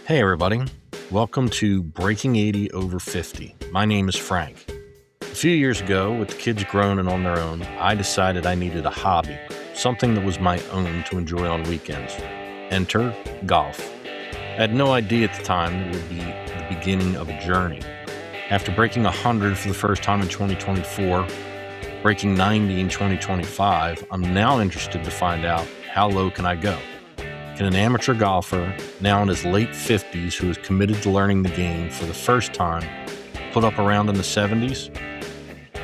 Hey everybody, welcome to Breaking 80 Over 50. My name is Frank. A few years ago, with the kids grown and on their own, I decided I needed a hobby, something that was my own to enjoy on weekends. Enter golf. I had no idea at the time it would be the beginning of a journey. After breaking 100 for the first time in 2024, breaking 90 in 2025, I'm now interested to find out how low can I go. Can an amateur golfer, now in his late 50s, who is committed to learning the game for the first time, put up a round in the 70s?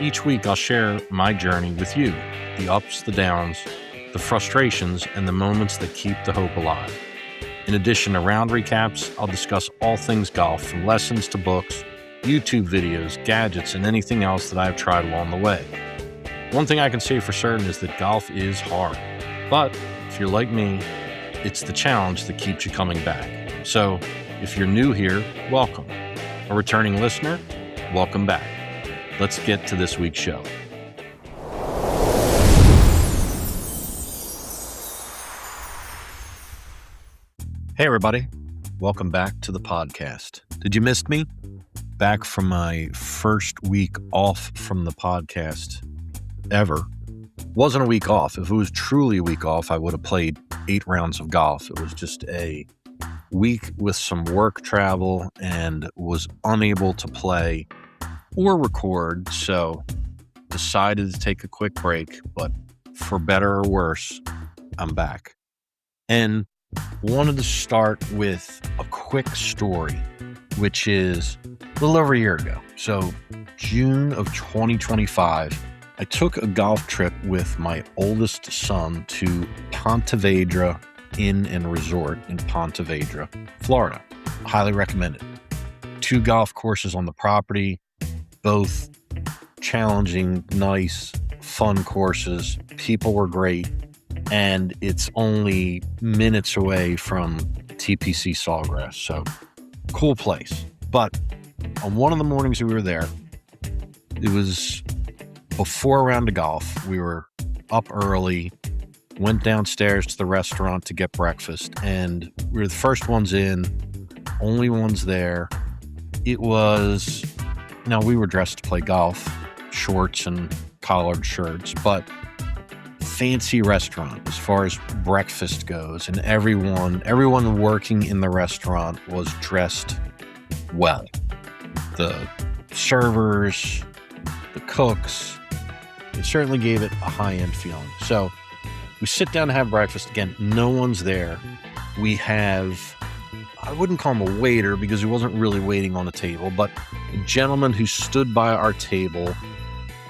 Each week I'll share my journey with you, the ups, the downs, the frustrations, and the moments that keep the hope alive. In addition to round recaps, I'll discuss all things golf, from lessons to books, YouTube videos, gadgets, and anything else that I've tried along the way. One thing I can say for certain is that golf is hard, but if you're like me, it's the challenge that keeps you coming back. So if you're new here, welcome. A returning listener, welcome back. Let's get to this week's show. Hey everybody, welcome back to the podcast. Did you miss me? Back from my first week off from the podcast ever. Wasn't a week off. If it was truly a week off, I would have played 8 rounds of golf. It was just a week with some work travel and was unable to play or record, so decided to take a quick break, but for better or worse, I'm back. And wanted to start with a quick story, which is a little over a year ago. So June of 2025, I took a golf trip with my oldest son to Ponte Vedra Inn and Resort in Ponte Vedra, Florida. Highly recommended. 2 golf courses on the property, both challenging, nice, fun courses. People were great, and it's only minutes away from TPC Sawgrass, so cool place. But on one of the mornings we were there, it was before a round of golf. We were up early, went downstairs to the restaurant to get breakfast, and we were the first ones in, only ones there. It was, now we were dressed to play golf, shorts and collared shirts, but fancy restaurant as far as breakfast goes, and everyone working in the restaurant was dressed well. The servers, the cooks, it certainly gave it a high-end feeling. So we sit down to have breakfast. Again, no one's there. We have, I wouldn't call him a waiter because he wasn't really waiting on the table, but a gentleman who stood by our table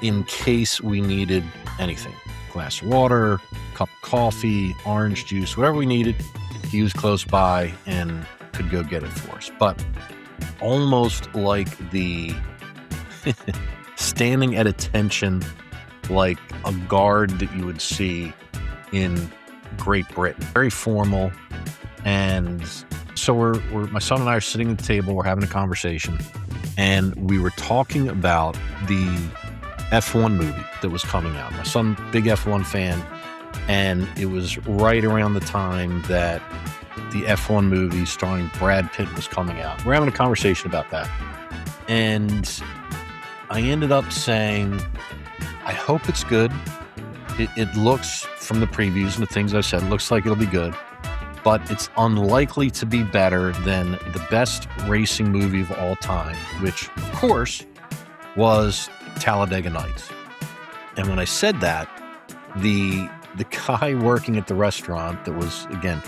in case we needed anything. Glass of water, cup of coffee, orange juice, whatever we needed, he was close by and could go get it for us. But almost like the standing at attention, like a guard that you would see in Great Britain. Very formal. And so my son and I are sitting at the table, we're having a conversation, and we were talking about the F1 movie that was coming out. My son, big F1 fan, and it was right around the time that the F1 movie starring Brad Pitt was coming out. We're having a conversation about that. And I ended up saying, I hope it's good. It looks, from the previews and the things I said, looks like it'll be good, but it's unlikely to be better than the best racing movie of all time, which, of course, was Talladega Nights. And when I said that, the guy working at the restaurant that was, again,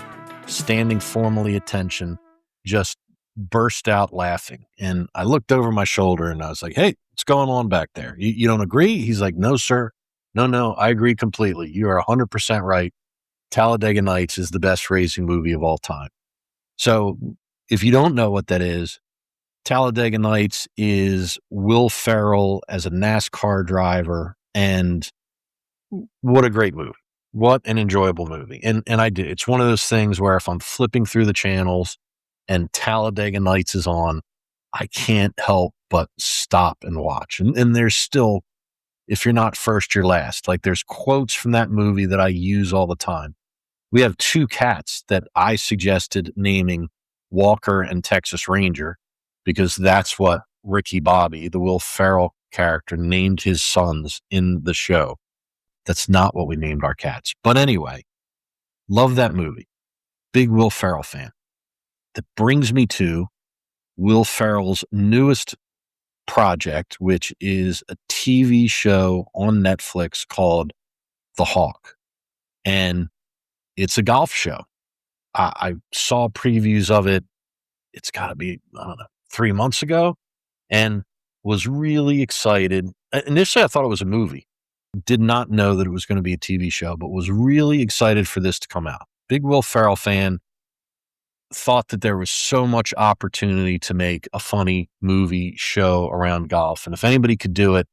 standing formally attention, just burst out laughing. And I looked over my shoulder and I was like, hey, what's going on back there? You don't agree? He's like, no, sir. No, I agree completely. You are 100% right. Talladega Nights is the best racing movie of all time. So if you don't know what that is, Talladega Nights is Will Ferrell as a NASCAR driver, and what a great movie. What an enjoyable movie. And I do. It's one of those things where if I'm flipping through the channels and Talladega Nights is on, I can't help but stop and watch. And there's still, if you're not first, you're last. Like, there's quotes from that movie that I use all the time. We have 2 cats that I suggested naming Walker and Texas Ranger, because that's what Ricky Bobby, the Will Ferrell character, named his sons in the show. That's not what we named our cats. But anyway, love that movie. Big Will Ferrell fan. That brings me to Will Ferrell's newest project, which is a TV show on Netflix called The Hawk. And it's a golf show. I saw previews of it. It's got to be, I don't know, 3 months ago, and was really excited. Initially, I thought it was a movie. Did not know that it was going to be a TV show, but was really excited for this to come out. Big Will Ferrell fan. Thought that there was so much opportunity to make a funny movie show around golf. And if anybody could do it,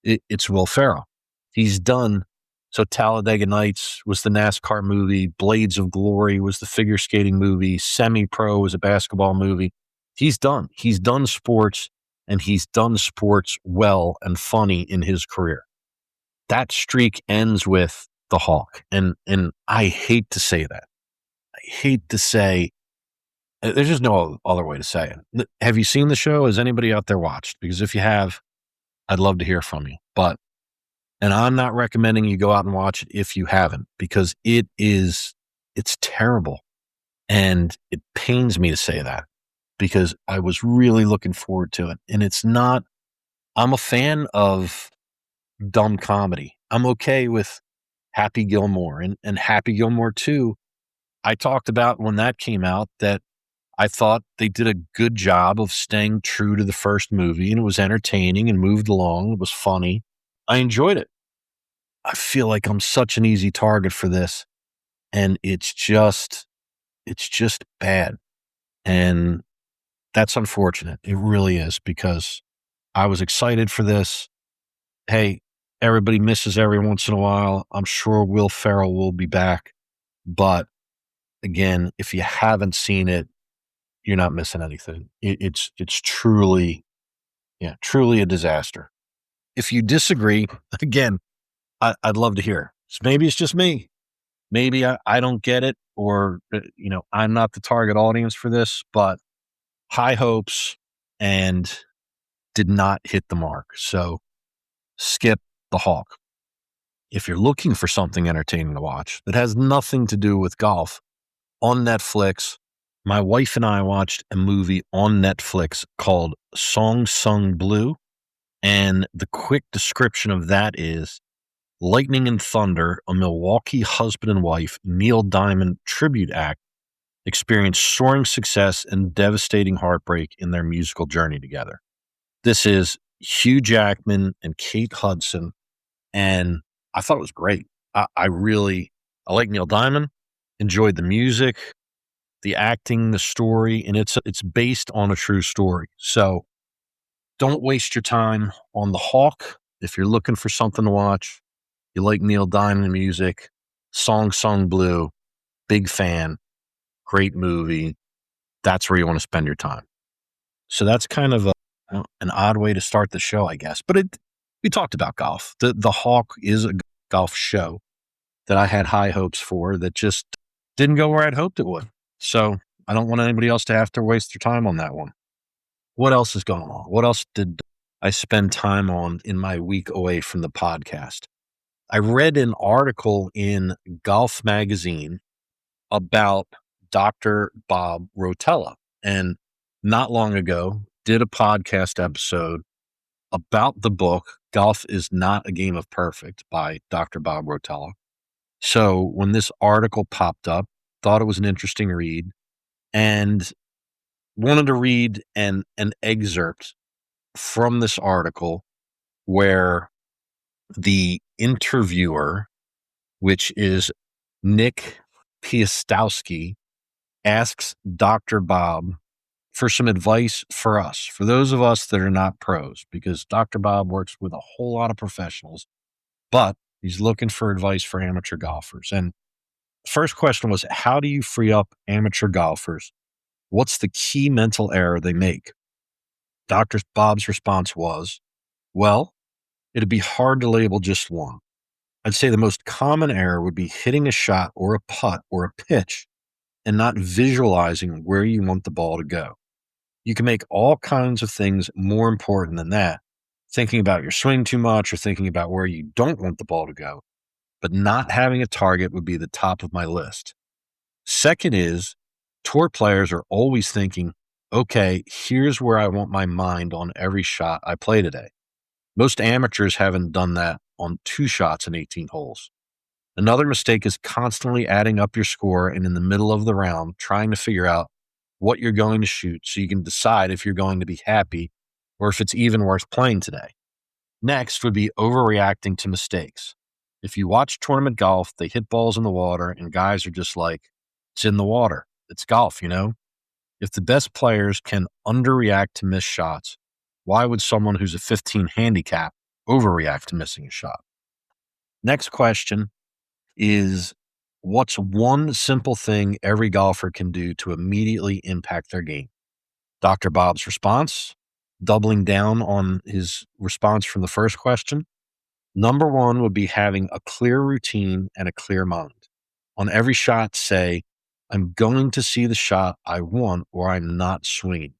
it's Will Ferrell. He's done. So Talladega Nights was the NASCAR movie. Blades of Glory was the figure skating movie. Semi-Pro was a basketball movie. He's done. He's done sports, and he's done sports well and funny in his career. That streak ends with The Hawk. And I hate to say that. I hate to say, there's just no other way to say it. Have you seen the show? Has anybody out there watched? Because if you have, I'd love to hear from you. And I'm not recommending you go out and watch it if you haven't, because it's terrible. And it pains me to say that, because I was really looking forward to it. And it's not, I'm a fan of dumb comedy. I'm okay with Happy Gilmore and Happy Gilmore 2. I talked about when that came out that I thought they did a good job of staying true to the first movie, and it was entertaining and moved along. It was funny. I enjoyed it. I feel like I'm such an easy target for this, and it's just bad. And that's unfortunate. It really is, because I was excited for this. Hey, everybody misses every once in a while. I'm sure Will Ferrell will be back. But again, if you haven't seen it, you're not missing anything. It's truly a disaster. If you disagree, again, I'd love to hear. So maybe it's just me. Maybe I don't get it, or, I'm not the target audience for this, but high hopes and did not hit the mark. So skip The Hawk. If you're looking for something entertaining to watch that has nothing to do with golf, on Netflix, my wife and I watched a movie on Netflix called Song Sung Blue. And the quick description of that is Lightning and Thunder, a Milwaukee husband and wife Neil Diamond tribute act, experienced soaring success and devastating heartbreak in their musical journey together. This is Hugh Jackman and Kate Hudson, and I thought it was great. I like Neil Diamond, enjoyed the music, the acting, the story, and it's based on a true story. So don't waste your time on The Hawk. If you're looking for something to watch, you like Neil Diamond music, Song Sung Blue, big fan, great movie. That's where you want to spend your time. So that's kind of an odd way to start the show, I guess. But we talked about golf. The Hawk is a golf show that I had high hopes for that just didn't go where I'd hoped it would. So I don't want anybody else to have to waste their time on that one. What else is going on? What else did I spend time on in my week away from the podcast? I read an article in Golf Magazine about Dr. Bob Rotella, and not long ago did a podcast episode about the book Golf is Not a Game of Perfect by Dr. Bob Rotella. So when this article popped up, thought it was an interesting read, and wanted to read an excerpt from this article where the interviewer, which is Nick Piastowski, asks Dr. Bob for some advice for us, for those of us that are not pros, because Dr. Bob works with a whole lot of professionals, but he's looking for advice for amateur golfers. And the first question was, how do you free up amateur golfers? What's the key mental error they make? Dr. Bob's response was, well, it'd be hard to label just one. I'd say the most common error would be hitting a shot or a putt or a pitch and not visualizing where you want the ball to go. You can make all kinds of things more important than that, thinking about your swing too much or thinking about where you don't want the ball to go. But not having a target would be the top of my list. Second is, tour players are always thinking, okay, here's where I want my mind on every shot I play today. Most amateurs haven't done that on 2 shots in 18 holes. Another mistake is constantly adding up your score and in the middle of the round trying to figure out what you're going to shoot so you can decide if you're going to be happy or if it's even worth playing today. Next would be overreacting to mistakes. If you watch tournament golf, they hit balls in the water and guys are just like, it's in the water. It's golf, you know? If the best players can underreact to missed shots, why would someone who's a 15 handicap overreact to missing a shot? Next question is, what's one simple thing every golfer can do to immediately impact their game? Dr. Bob's response, doubling down on his response from the first question. Number 1 would be having a clear routine and a clear mind. On every shot, say, I'm going to see the shot I want or I'm not swinging.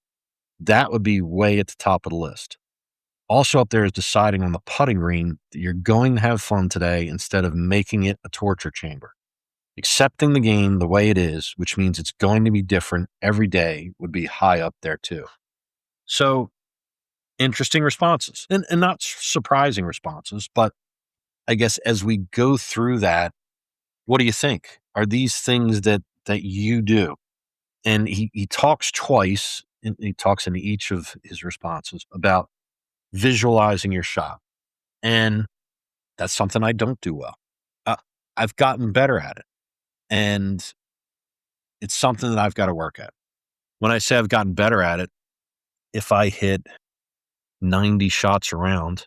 That would be way at the top of the list. Also up there is deciding on the putting green that you're going to have fun today instead of making it a torture chamber. Accepting the game the way it is, which means it's going to be different every day, would be high up there too. So, interesting responses and not surprising responses, but I guess as we go through that, what do you think? Are these things that you do? And he talks twice, and he talks in each of his responses about visualizing your shot. And that's something I don't do well. I've gotten better at it. And it's something that I've got to work at. When I say I've gotten better at it, if I hit 90 shots around,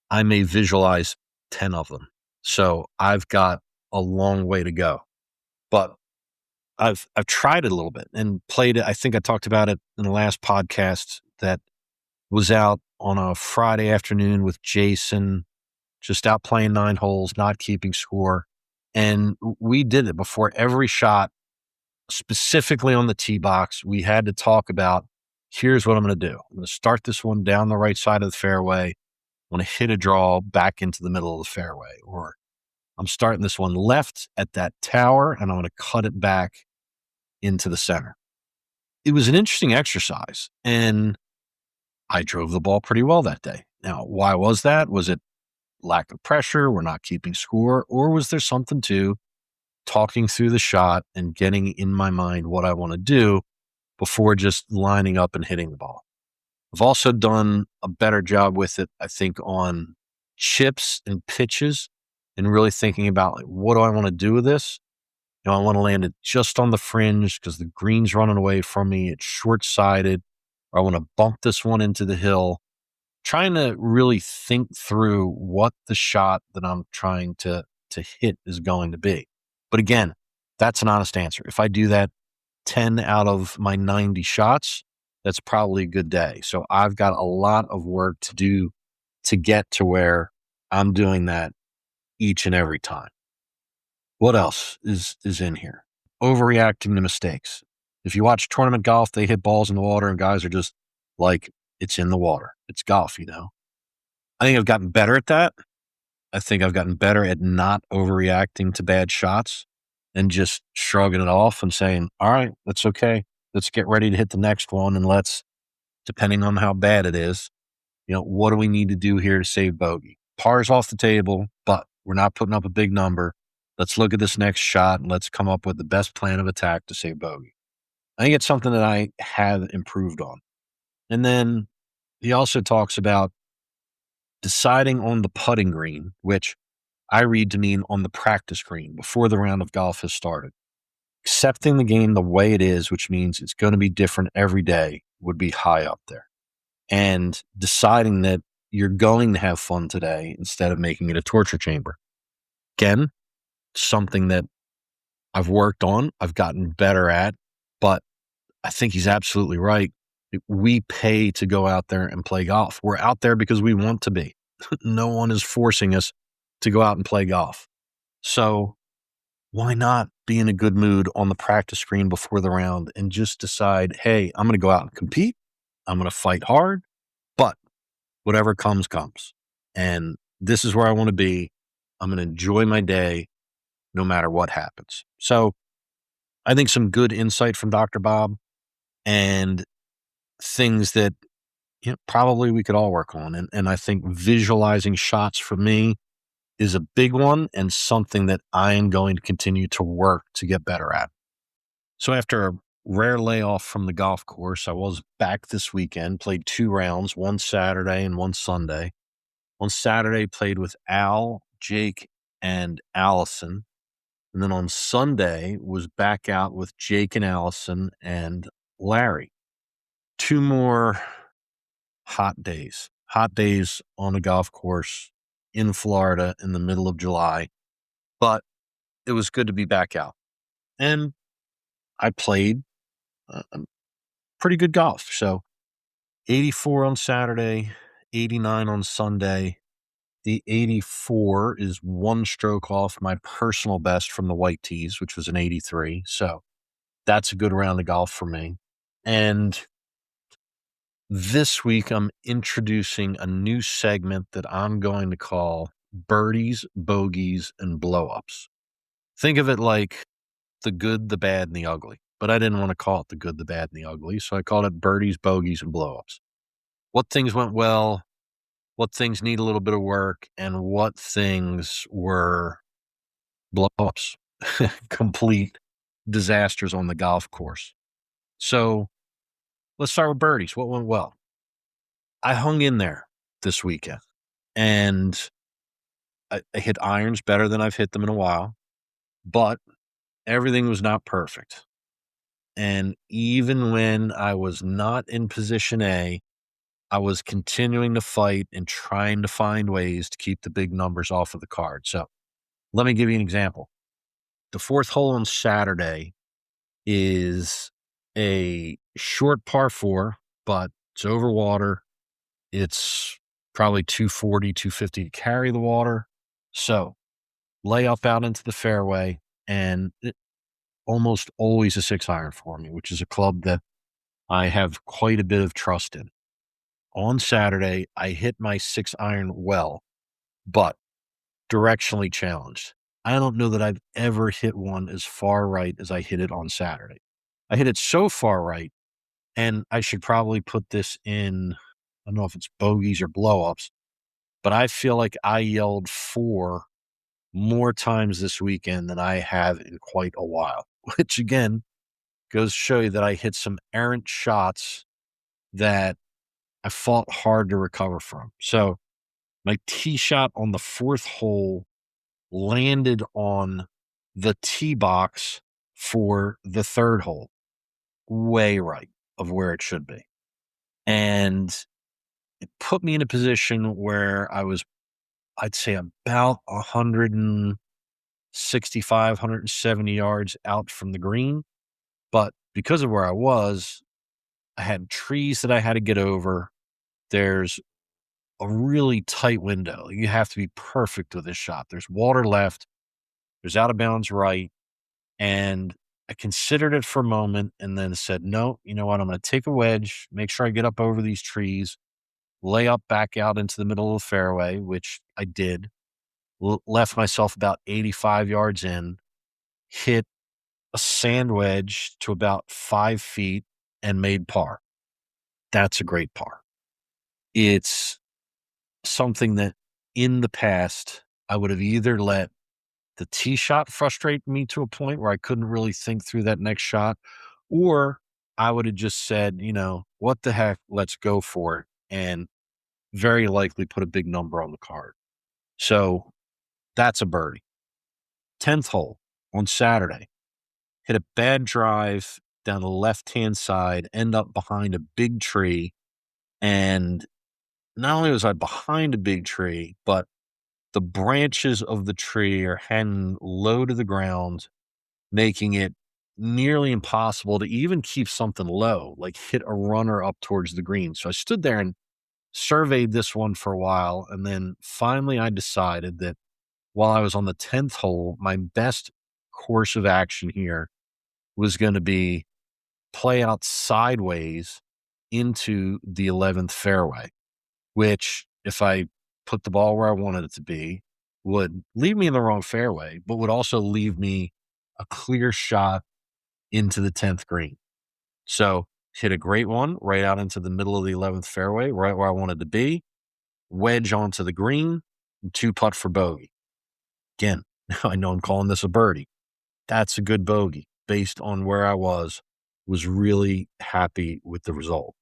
I may visualize 10 of them. So I've got a long way to go. But I've tried it a little bit and played it. I think I talked about it in the last podcast that was out on a Friday afternoon with Jason, just out playing 9 holes, not keeping score. And we did it before every shot, specifically on the tee box. We had to talk about, here's what I'm going to do. I'm going to start this one down the right side of the fairway. I'm going to hit a draw back into the middle of the fairway. Or I'm starting this one left at that tower, and I'm going to cut it back into the center. It was an interesting exercise, and I drove the ball pretty well that day. Now, why was that? Was it lack of pressure? We're not keeping score? Or was there something to talking through the shot and getting in my mind what I want to do before just lining up and hitting the ball? I've also done a better job with it, I think, on chips and pitches and really thinking about, like, what do I want to do with this? You know, I want to land it just on the fringe because the green's running away from me. It's short-sided. Or I want to bump this one into the hill. Trying to really think through what the shot that I'm trying to hit is going to be. But again, that's an honest answer. If I do that 10 out of my 90 shots, that's probably a good day. So I've got a lot of work to do to get to where I'm doing that each and every time. What else is in here? Overreacting to mistakes. If you watch tournament golf, they hit balls in the water and guys are just like, it's in the water. It's golf, you know? I think I've gotten better at that. I think I've gotten better at not overreacting to bad shots and just shrugging it off and saying, all right, that's okay. Let's get ready to hit the next one. And let's, depending on how bad it is, you know, what do we need to do here to save bogey? Par's off the table, but we're not putting up a big number. Let's look at this next shot and let's come up with the best plan of attack to save bogey. I think it's something that I have improved on. And then he also talks about deciding on the putting green, which I read to mean on the practice green before the round of golf has started. Accepting the game the way it is, which means it's going to be different every day, would be high up there. And deciding that you're going to have fun today instead of making it a torture chamber. Again, something that I've worked on, I've gotten better at, but I think he's absolutely right. We pay to go out there and play golf. We're out there because we want to be. No one is forcing us to go out and play golf. So why not be in a good mood on the practice green before the round and just decide, hey, I'm going to go out and compete. I'm going to fight hard, but whatever comes, comes. And this is where I want to be. I'm going to enjoy my day no matter what happens. So I think some good insight from Dr. Bob and things that probably we could all work on. And I think visualizing shots for me is a big one and something that I am going to continue to work to get better at. So after a rare layoff from the golf course, I was back this weekend, played 2 rounds, one Saturday and one Sunday. On Saturday, played with Al, Jake, and Allison. And then on Sunday, was back out with Jake and Allison and Larry. 2 more hot days on a golf course in Florida in the middle of July. But it was good to be back out. And I played pretty good golf. So 84 on Saturday, 89 on Sunday. The 84 is 1 stroke off my personal best from the white tees, which was an 83. So that's a good round of golf for me. And this week, I'm introducing a new segment that I'm going to call Birdies, Bogeys, and Blow-Ups. Think of it like the good, the bad, and the ugly. But I didn't want to call it the good, the bad, and the ugly, so I called it Birdies, Bogeys, and Blow-Ups. What things went well, what things need a little bit of work, and what things were blow-ups, complete disasters on the golf course. So let's start with birdies. What went well? I hung in there this weekend, and I hit irons better than I've hit them in a while, but everything was not perfect. And even when I was not in position A, I was continuing to fight and trying to find ways to keep the big numbers off of the card. So let me give you an example. The 4th hole on Saturday is a short par 4, but it's over water. It's probably 240, 250 to carry the water. So lay up out into the fairway, and it almost always a 6-iron for me, which is a club that I have quite a bit of trust in. On Saturday, I hit my 6-iron well, but directionally challenged. I don't know that I've ever hit one as far right as I hit it on Saturday. I hit it so far right, and I should probably put this in, I don't know if it's bogeys or blow-ups, but I feel like I yelled 4 more times this weekend than I have in quite a while, which again goes to show you that I hit some errant shots that I fought hard to recover from. So my tee shot on the 4th hole landed on the tee box for the 3rd hole, way right of where it should be. And it put me in a position where I was, I'd say, about 165, 170 yards out from the green. But because of where I was, I had trees that I had to get over. There's a really tight window. You have to be perfect with this shot. There's water left. There's out of bounds right. And I considered it for a moment and then said, no, you know what? I'm going to take a wedge, make sure I get up over these trees, lay up back out into the middle of the fairway, which I did, left myself about 85 yards in, hit a sand wedge to about 5 feet and made par. That's a great par. It's something that in the past, I would have either let the tee shot frustrate me to a point where I couldn't really think through that next shot, or I would have just said, what the heck, let's go for it, and very likely put a big number on the card. So that's a birdie. 10th hole on Saturday, hit a bad drive down the left-hand side, end up behind a big tree, and not only was I behind a big tree, but the branches of the tree are hanging low to the ground, making it nearly impossible to even keep something low, like hit a runner up towards the green. So I stood there and surveyed this one for a while. And then finally I decided that while I was on the 10th hole, my best course of action here was going to be play out sideways into the 11th fairway, which if I put the ball where I wanted it to be, would leave me in the wrong fairway, but would also leave me a clear shot into the 10th green. So hit a great one right out into the middle of the 11th fairway, right where I wanted to be, wedge onto the green, and 2-putt for bogey. Again, I know I'm calling this a birdie. That's a good bogey based on where I was really happy with the result.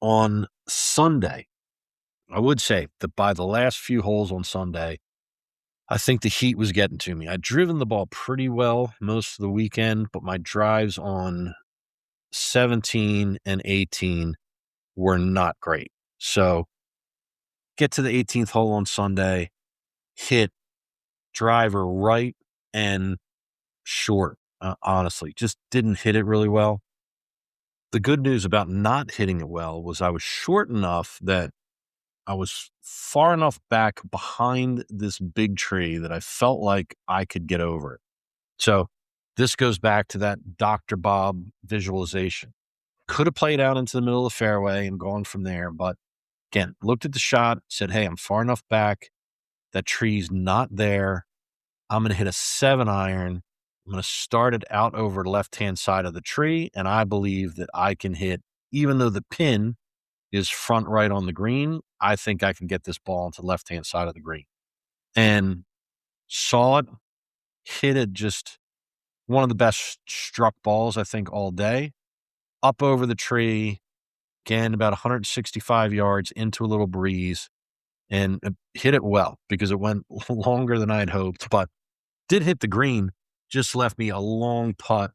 On Sunday, I would say that by the last few holes on Sunday, I think the heat was getting to me. I'd driven the ball pretty well most of the weekend, but my drives on 17 and 18 were not great. So get to the 18th hole on Sunday, hit driver right and short. Honestly, just didn't hit it really well. The good news about not hitting it well was I was short enough that I was far enough back behind this big tree that I felt like I could get over it. So this goes back to that Dr. Bob visualization. Could have played out into the middle of the fairway and gone from there. But again, looked at the shot, said, hey, I'm far enough back. That tree's not there. I'm going to hit a 7-iron. I'm going to start it out over the left-hand side of the tree. And I believe that I can hit, even though the pin is front right on the green, I think I can get this ball into the left-hand side of the green. And saw it, hit it, just one of the best struck balls, I think, all day. Up over the tree, again, about 165 yards into a little breeze, and hit it well because it went longer than I had hoped, but did hit the green, just left me a long putt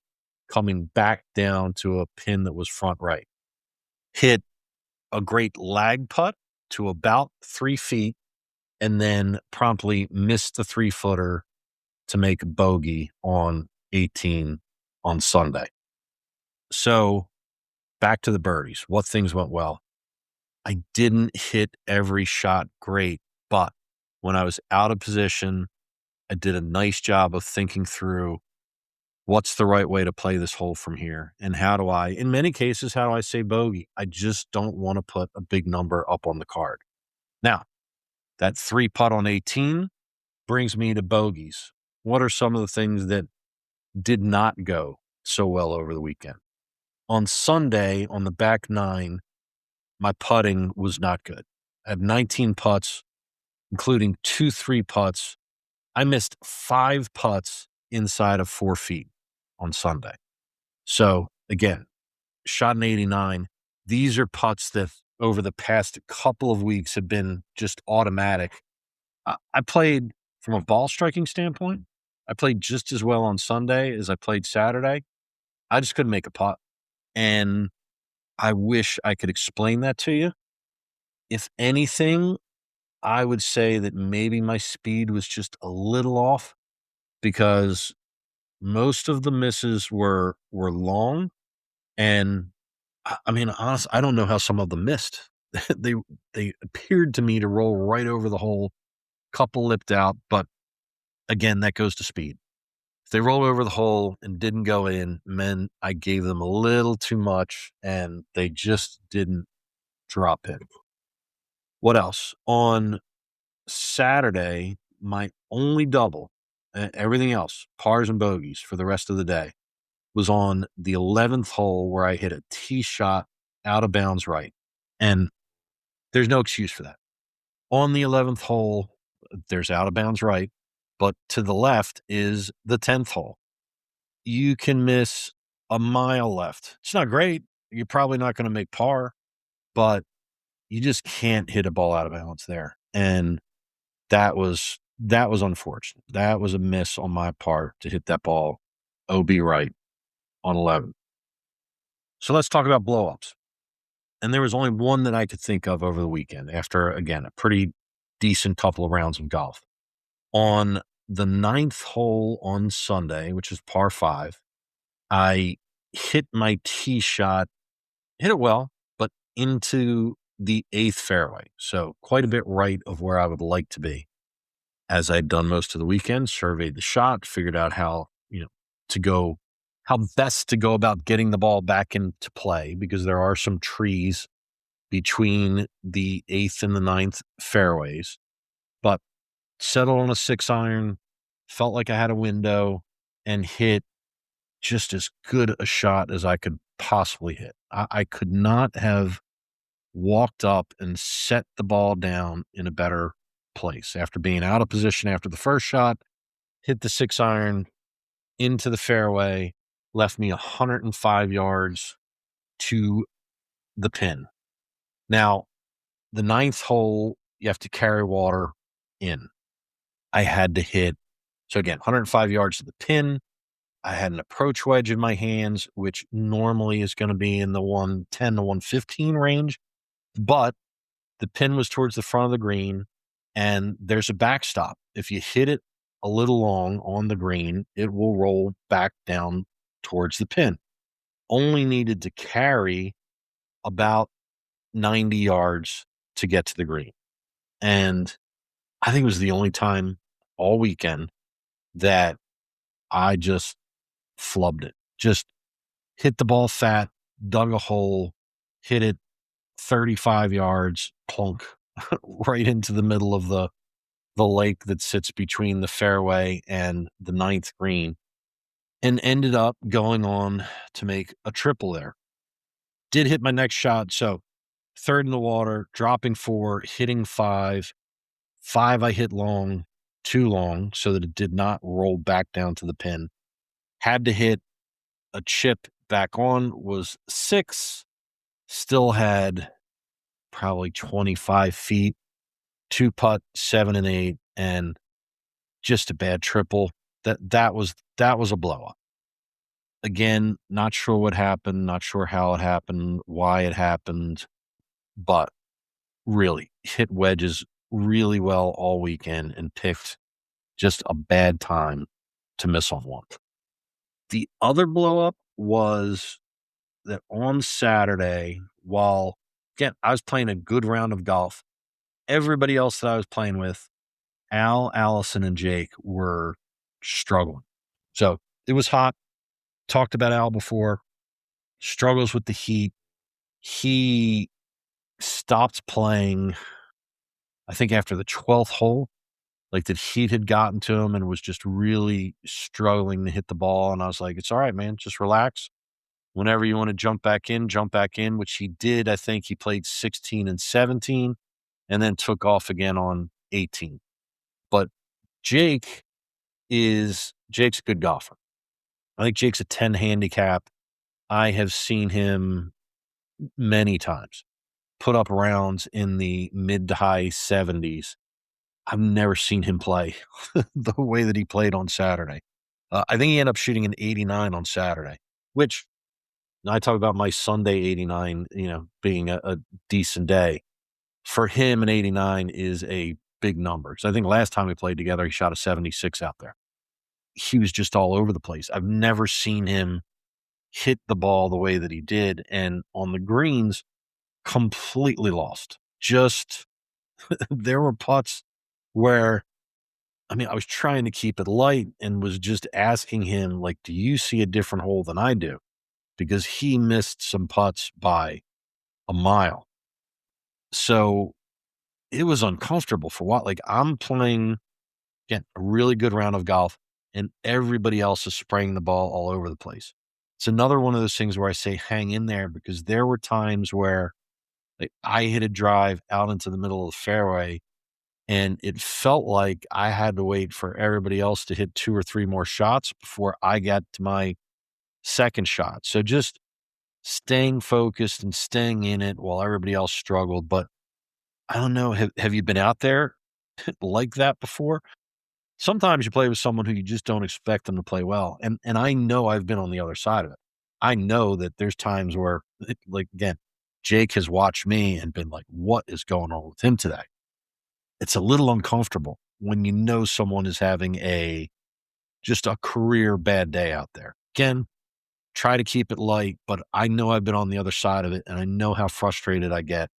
coming back down to a pin that was front right. Hit a great lag putt to about 3 feet, and then promptly missed the 3-footer to make a bogey on 18 on Sunday. So back to the birdies. What things went well? I didn't hit every shot great, but when I was out of position, I did a nice job of thinking through what's the right way to play this hole from here. And in many cases, how do I say bogey? I just don't want to put a big number up on the card. Now, that 3-putt on 18 brings me to bogeys. What are some of the things that did not go so well over the weekend? On Sunday, on the back 9, my putting was not good. I had 19 putts, including 2 3-putts. I missed 5 putts inside of 4 feet on Sunday. So again, shot an 89. These are putts that over the past couple of weeks have been just automatic. I played from a ball striking standpoint. I played just as well on Sunday as I played Saturday. I just couldn't make a putt. And I wish I could explain that to you. If anything, I would say that maybe my speed was just a little off because most of the misses were long. And I mean, honestly, I don't know how some of them missed. They appeared to me to roll right over the hole, couple lipped out, but again, that goes to speed. If they rolled over the hole and didn't go in, meant I gave them a little too much and they just didn't drop in. What else? On Saturday, my only double, everything else, pars and bogeys for the rest of the day, was on the 11th hole where I hit a tee shot out of bounds right. And there's no excuse for that. On the 11th hole, there's out of bounds right, but to the left is the 10th hole. You can miss a mile left. It's not great. You're probably not going to make par, but you just can't hit a ball out of bounds there. And that was unfortunate. That was a miss on my part to hit that ball OB right on 11. So let's talk about blow-ups. And there was only one that I could think of over the weekend after, again, a pretty decent couple of rounds of golf. On the 9th hole on Sunday, which is par 5, I hit my tee shot, hit it well, but into the 8th fairway. So quite a bit right of where I would like to be. As I'd done most of the weekend, surveyed the shot, figured out how how best to go about getting the ball back into play, because there are some trees between the 8th and the 9th fairways, but settled on a 6-iron, felt like I had a window, and hit just as good a shot as I could possibly hit. I could not have walked up and set the ball down in a better place. After being out of position after the first shot, hit the 6-iron into the fairway, left me 105 yards to the pin. Now, the 9th hole, you have to carry water in. I had to hit, so again, 105 yards to the pin. I had an approach wedge in my hands, which normally is going to be in the 110 to 115 range, but the pin was towards the front of the green, and there's a backstop. If you hit it a little long on the green, it will roll back down towards the pin. Only needed to carry about 90 yards to get to the green. And I think it was the only time all weekend that I just flubbed it. Just hit the ball fat, dug a hole, hit it 35 yards, plunk, right into the middle of the lake that sits between the fairway and the 9th green, and ended up going on to make a triple there. Did hit my next shot, so 3rd in the water, dropping 4, hitting 5. 5 I hit long, too long, so that it did not roll back down to the pin. Had to hit a chip back on, was 6, still had probably 25 feet, 2-putt, 7 and 8, and just a bad triple. That was a blow up. Again, not sure what happened, not sure how it happened, why it happened, but really hit wedges really well all weekend and picked just a bad time to miss on one. The other blow up was that on Saturday, while again, I was playing a good round of golf, everybody else that I was playing with, Al, Allison, and Jake, were struggling. So it was hot. Talked about Al before. Struggles with the heat. He stopped playing, I think, after the 12th hole. Like, the heat had gotten to him and was just really struggling to hit the ball. And I was like, it's all right, man. Just relax. Whenever you want to jump back in, which he did. I think he played 16 and 17 and then took off again on 18. But Jake's a good golfer. I think Jake's a 10 handicap. I have seen him many times put up rounds in the mid to high 70s. I've never seen him play the way that he played on Saturday. I think he ended up shooting an 89 on Saturday, which I talk about my Sunday 89, being a decent day. For him, an 89 is a big number. So I think last time we played together, he shot a 76 out there. He was just all over the place. I've never seen him hit the ball the way that he did. And on the greens, completely lost. Just, there were putts where, I was trying to keep it light and was just asking him, like, do you see a different hole than I do? Because he missed some putts by a mile. So it was uncomfortable for what? Like, I'm playing, again, a really good round of golf, and everybody else is spraying the ball all over the place. It's another one of those things where I say hang in there, because there were times where, like, I hit a drive out into the middle of the fairway, and it felt like I had to wait for everybody else to hit 2 or 3 more shots before I got to my second shot. So just staying focused and staying in it while everybody else struggled. But I don't know, have you been out there like that before? Sometimes you play with someone who you just don't expect them to play well. And I know I've been on the other side of it. I know that there's times where, like, again, Jake has watched me and been like, what is going on with him today? It's a little uncomfortable when you know someone is having just a career bad day out there. Again, try to keep it light, but I know I've been on the other side of it, and I know how frustrated I get.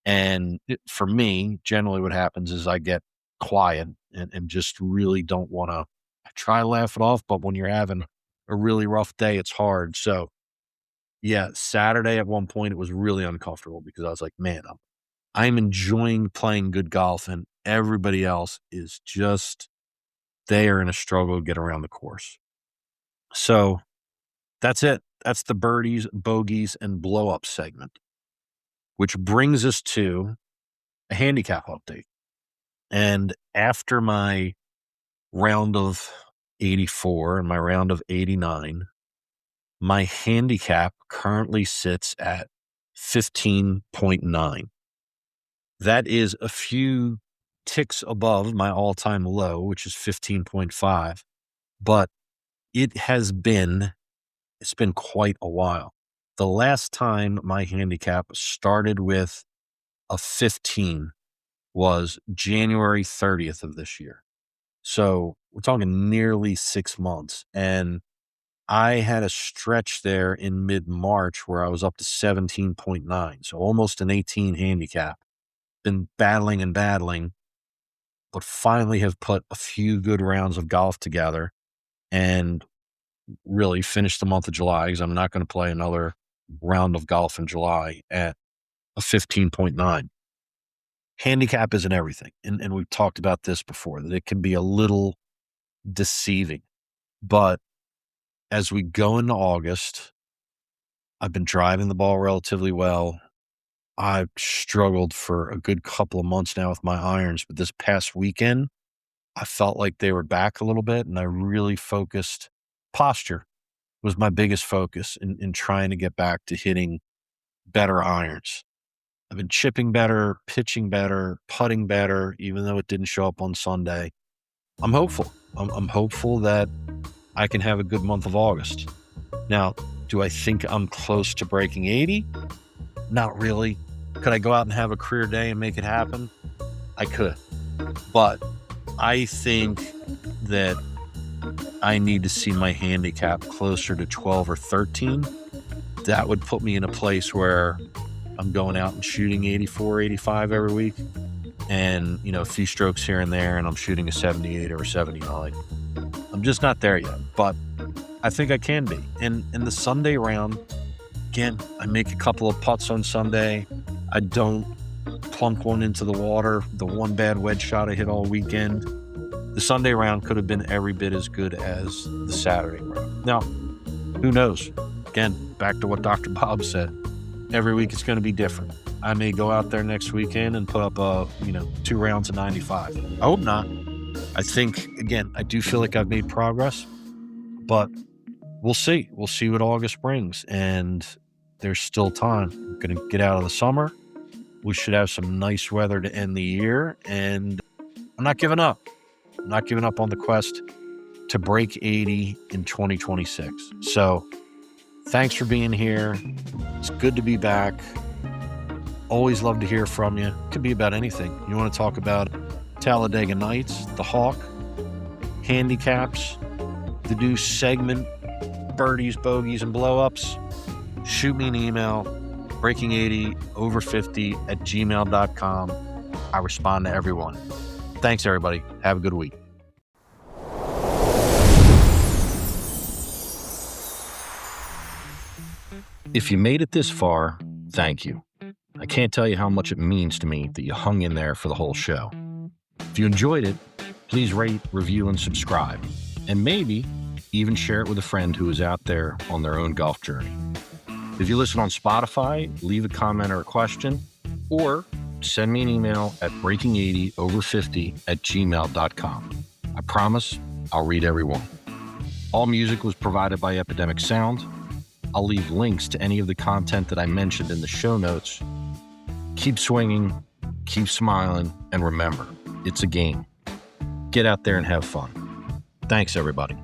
And for me, generally what happens is I get quiet and just really don't want to. I try to laugh it off, but when you're having a really rough day, it's hard. So yeah, Saturday at one point, it was really uncomfortable because I was like, man, I'm enjoying playing good golf and everybody else is just, they are in a struggle to get around the course. So that's it. That's the birdies, bogeys, and blow up segment, which brings us to a handicap update. And after my round of 84 and my round of 89, my handicap currently sits at 15.9. That is a few ticks above my all-time low, which is 15.5. But it's been quite a while. The last time my handicap started with a 15 was January 30th of this year. So we're talking nearly 6 months. And I had a stretch there in mid-March where I was up to 17.9. So almost an 18 handicap. Been battling and battling, but finally have put a few good rounds of golf together and really finished the month of July, because I'm not going to play another round of golf in July, at a 15.9. Handicap isn't everything. And we've talked about this before, that it can be a little deceiving. But as we go into August, I've been driving the ball relatively well. I've struggled for a good couple of months now with my irons, but this past weekend, I felt like they were back a little bit, and I really focused. Posture was my biggest focus in trying to get back to hitting better irons. I've been chipping better, pitching better, putting better, even though it didn't show up on Sunday. I'm hopeful. I'm hopeful that I can have a good month of August. Now, do I think I'm close to breaking 80? Not really. Could I go out and have a career day and make it happen? I could. But I think that I need to see my handicap closer to 12 or 13. That would put me in a place where I'm going out and shooting 84, 85 every week. And, a few strokes here and there, and I'm shooting a 78 or a 79. I'm just not there yet, but I think I can be. And in the Sunday round, again, I make a couple of putts on Sunday. I don't plunk one into the water. The one bad wedge shot I hit all weekend. The Sunday round could have been every bit as good as the Saturday round. Now, who knows? Again, back to what Dr. Bob said. Every week it's going to be different. I may go out there next weekend and put up 2 rounds of 95. I hope not. I think, again, I do feel like I've made progress, but we'll see. We'll see what August brings, and there's still time. We're going to get out of the summer. We should have some nice weather to end the year, and I'm not giving up. I'm not giving up on the quest to break 80 in 2026. So thanks for being here. It's good to be back. Always love to hear from you. It could be about anything. You want to talk about Talladega Nights, the Hawk, handicaps, the new segment, birdies, bogeys, and blow-ups, shoot me an email, breaking80over50@gmail.com. I respond to everyone. Thanks, everybody. Have a good week. If you made it this far, thank you. I can't tell you how much it means to me that you hung in there for the whole show. If you enjoyed it, please rate, review, and subscribe. And maybe even share it with a friend who is out there on their own golf journey. If you listen on Spotify, leave a comment or a question, or send me an email at breaking80over50@gmail.com. I promise I'll read every one. All music was provided by Epidemic Sound. I'll leave links to any of the content that I mentioned in the show notes. Keep swinging, keep smiling, and remember, it's a game. Get out there and have fun. Thanks, everybody.